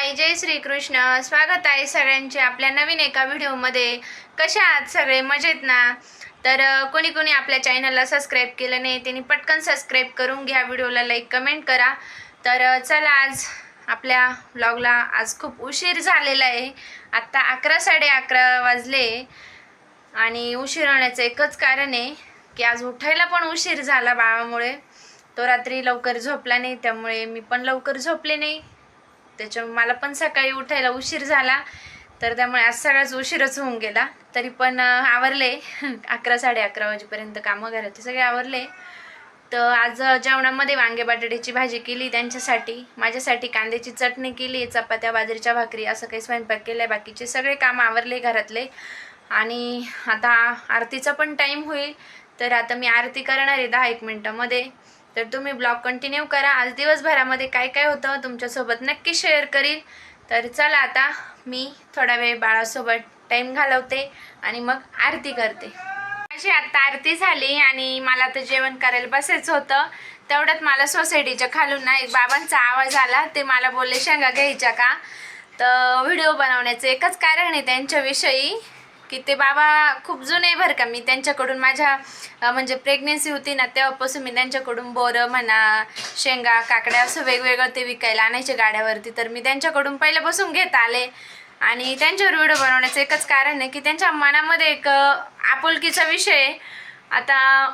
हाय, जय श्रीकृष्ण. स्वागत आहे सगळ्यांचे आपल्या नवीन एका व्हिडिओमध्ये. कशा आहात सगळे? मजेत ना? तर कोणी कोणी आपल्या चॅनलला सबस्क्राईब केलं नाही त्यांनी पटकन सबस्क्राईब करून घ्या, व्हिडिओला लाईक कमेंट करा. तर चला, आज आपल्या व्लॉगला आज खूप उशीर झालेला आहे. आत्ता 11 11:30 वाजले आणि उशीर होण्याचं एकच कारण आहे की आज उठायला पण उशीर झाला बाळामुळे. तो रात्री लवकर झोपला नाही, त्यामुळे मी पण लवकर झोपले नाही. त्याच्यामुळे मला पण सकाळी उठायला उशीर झाला, तर त्यामुळे आज सगळाच उशीरच होऊन गेला. तरी पण आवरले 11 11:30 वाजेपर्यंत कामं घरातले सगळे आवरले. तर आज जेवणामध्ये वांगे बटाट्याची भाजी केली त्यांच्यासाठी, माझ्यासाठी कांद्याची चटणी केली, चपात्या बाजरीच्या भाकरी असं काही स्वयंपाक केला. बाकीचे सगळे काम आवरले घरातले. आणि आता आरतीचा पण टाईम होईल, तर आता मी आरती करणार आहे 10-1 मिनटामध्ये. तर तुम्ही ब्लॉग कंटिन्यू करा. आज दिवसभरामध्ये काय काय होतं तुमच्यासोबत नक्की शेअर करील. तर चला, आता मी थोडा वेळ बाळासोबत टाईम घालवते आणि मग आरती करते. माझी आत्ता आरती झाली आणि मला तर जेवण करायला बसायचं होतं. तेवढ्यात मला सोसायटीच्या खालून ना एक बाबांचा आवाज आला. ते मला बोलले, शेंगा घ्यायच्या का? तर व्हिडिओ बनवण्याचं एकच कारण आहे त्यांच्याविषयी की ते बाबा खूप जुने बरं का. मी त्यांच्याकडून माझ्या म्हणजे प्रेग्नेन्सी होती ना तेव्हापासून मी त्यांच्याकडून बोरं म्हणा, शेंगा, काकड्या असं वेगवेगळं ते विकायला आणायचे गाड्यावरती. तर मी त्यांच्याकडून पहिल्यापासून घेत आले आणि त्यांच्यावर व्हिडिओ बनवण्याचं एकच कारण आहे की त्यांच्या मनामध्ये एक आपुलकीचा विषय. आता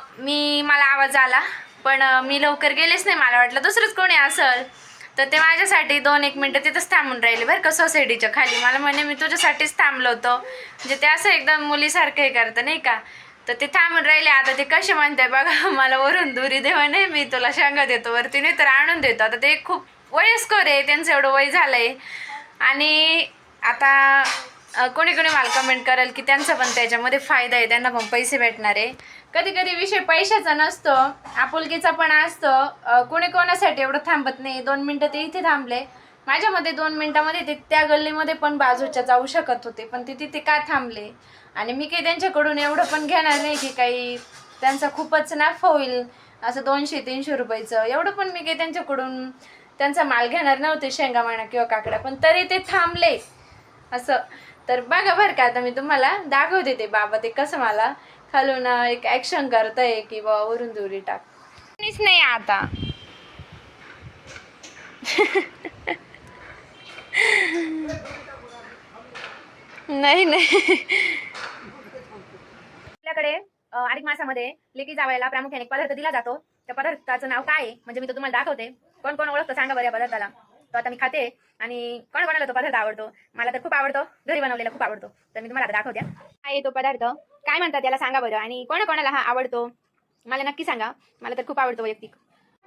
मला आवाज आला पण मी लवकर गेलेच नाही, मला वाटलं दुसरंच कोणी असेल. तर ते माझ्यासाठी 2-1 मिनटं तिथंच थांबून राहिले बरं का, सोसायटीच्या खाली. मला म्हणे, मी तुझ्यासाठीच थांबलो होतो. म्हणजे ते असं एकदम मुलीसारखं हे करतं नाही का. तर ते थांबून राहिले. आता ते कसे म्हणते बघा, मला वरून दुरी दे म्हणे, मी तुला शेंगा देतो वरती, नाही तर आणून देतो. आता ते खूप वयस्कर आहे, त्यांचं एवढं वय झालं आहे. आणि आता कोणी कोणी मला कमेंट करेल की त्यांचा पण त्याच्यामध्ये फायदा आहे, त्यांना पण पैसे भेटणार आहे. कधी कधी विषय पैशाचा नसतो, आपुलकीचा पण असतो. कोणी कोणासाठी एवढं थांबत नाही. 2 मिनटं ते इथे थांबले. माझ्यामध्ये 2 मिनटामध्ये ते त्या गल्लीमध्ये पण बाजूच्या जाऊ शकत होते, पण ते तिथे का थांबले. आणि मी काही त्यांच्याकडून एवढं पण घेणार नाही की काही त्यांचा खूपच नफा होईल असं 200-300 रुपयाचं. एवढं पण मी काही त्यांच्याकडून त्यांचा माल घेणार नव्हते, शेंगा म्हणा किंवा काकड्या. पण तरी ते थांबले असं. तर बघा बरं का, आता मी तुम्हाला दाखवते ते बाबा ते कसं मला खालून एक ॲक्शन करताय की बा वरून दुरी टाक. कोणीच नाही आता. नाही आपल्याकडे अधिक मासामध्ये लेकी जावयाला प्रामुख्याने पदार्थ दिला जातो. त्या पदार्थाचं नाव काय आहे म्हणजे मी तो तुम्हाला दाखवते. कोण कोण ओळखतं सांगा बरं या पदार्थाला. तो आता मी खाते आणि कोणाला तो पदार्थ आवडतो. मला तर खूप आवडतो, घरी बनवलेला खूप आवडतो. तर मी तुम्हाला आता दाखवते काय आहे तो पदार्थ, काय म्हणतात त्याला सांगा बरं. आणि कोणाला हा आवडतो मला नक्की सांगा. मला तर खूप आवडतो वैयक्तिक.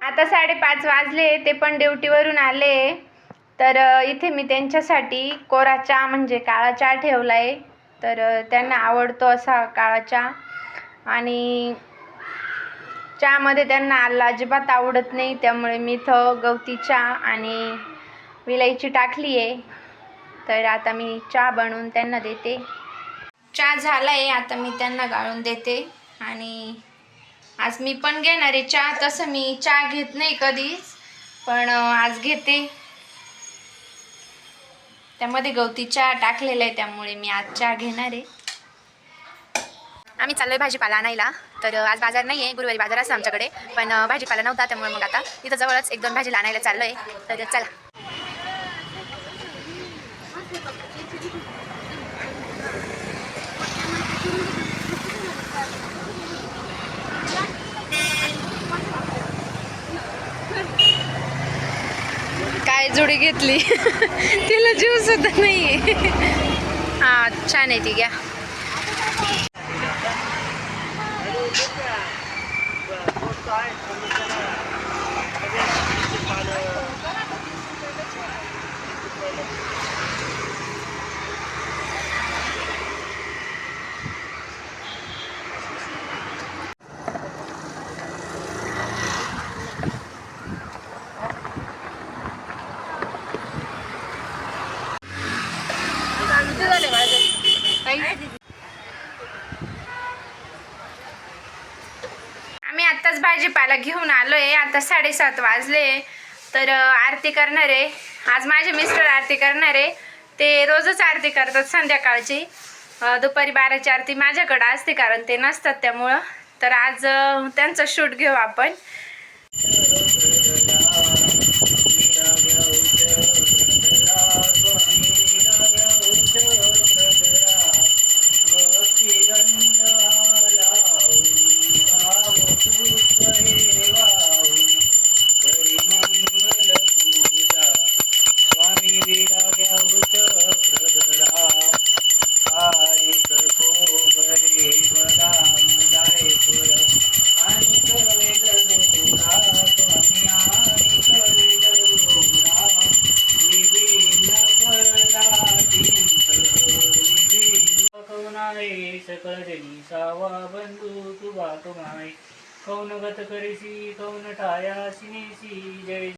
आता 5:30 वाजले, ते पण ड्युटीवरून आले. तर इथे मी त्यांच्यासाठी कोरा चहा म्हणजे काळा चहा ठेवलाय. तर त्यांना आवडतो असा काळा चहा. आणि चहामध्ये त्यांना अजिबात आवडत नाही, त्यामुळे मी इथं गवती चहा आणि विलायची टाकली आहे. तर आता मी चहा बनवून त्यांना देते. चहा झाला आहे, आता मी त्यांना गाळून देते. आणि आज मी पण घेणार आहे चहा. तसं मी चहा घेत नाही कधीच, पण आज घेते. त्यामध्ये गवती चहा टाकलेला आहे, त्यामुळे मी आज चहा घेणार आहे. आम्ही चाललोय भाजीपाला आणायला. तर आज बाजार नाही आहे, गुरुवारी बाजार असतो आमच्याकडे, पण भाजीपाला नव्हता, त्यामुळे मग आता इथं जवळच 1-2 भाजीला आणायला चाललोय. तर चला. काय जोडी घेतली तिला जीव सुद्धा नाहीये. हा, छान आहे ती, घ्या. आम्ही आत्ताच भाजीपाला घेऊन आलोय. आता 7:30 वाजले. तर आरती करणार आहे. आज माझे मिस्टर आरती करणार आहे. ते रोजच आरती करतात संध्याकाळची. दुपारी 12ची आरती माझ्याकडे असते कारण ते नसतात त्यामुळं. तर आज त्यांचा शूट घेऊ आपण. सकळ जनी सावा बंधू तुबा तुमाय कौनगत करिसी कौन ठाया सिनेसी जय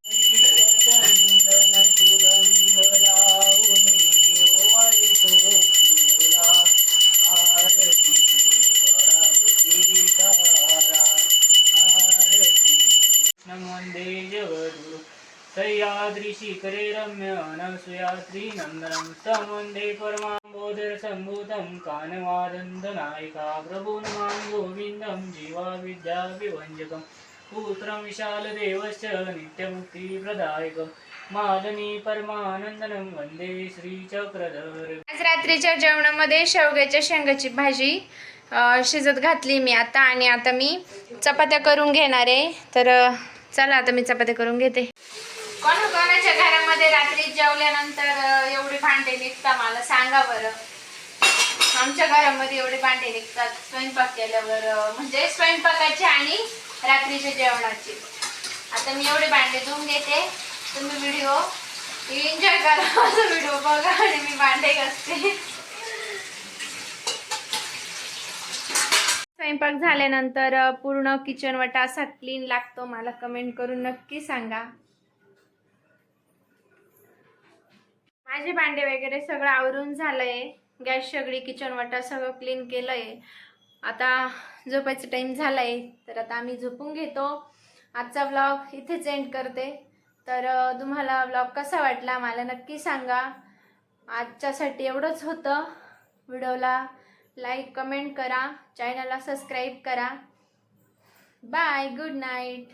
चंदन सुगंध लावणी ओवाळी तो फुला आरती परावती तारा आरती नमंदे जगदु सह्याद्री शिखरे रम्य अनसुयात्री नंदनं तमंदे परमांबोधर संभूतं कानवादन्दनायिका प्रभु नमामि गोविन्दं जीवा विद्या विभञ्जकं पुत्रं विशालदेवश्च नित्यमुक्तिप्रदायकं मादनी परमानन्दनं वन्दे श्रीचक्रधर. आज रात्रीच्या जेवणामध्ये शेवग्याच्या शेंगाची भाजी शिजत घातली मी आता. आणि आता मी चपात्या करून घेणार आहे. तर चला आता मी चपात्या करून घेते. कोणाच्या घरामध्ये रात्री जेवल्यानंतर एवढे भांडे निघतात मला सांगा बरं. आमच्या घरामध्ये एवढे भांडे निघतात स्वयंपाक केल्यावर, म्हणजे स्वयंपाकाचे आणि रात्रीच्या जेवणाचे. आता मी एवढे भांडे धुवून घेते. तुम्ही व्हिडिओ एन्जॉय करा, माझा व्हिडिओ बघा आणि मी भांडे घासते. स्वयंपाक झाल्यानंतर पूर्ण किचन वाटा असा क्लीन लागतो मला कमेंट करून नक्की सांगा. माझे भांडे वगैरे सगळं आवरून झालंय. गॅस सगळी किचन वाटा सगळं क्लीन केलंय. आता झोपायचा टाइम झालाय तर आता आम्ही झोपून घेतो. आजचा व्लॉग इथेच एंड करते. तर तुम्हाला व्लॉग कसा वाटला मला नक्की सांगा. आजच्यासाठी एवढंच होतं. व्हिडिओला लाईक कमेंट करा, चॅनलला सबस्क्राईब करा. Bye, good night.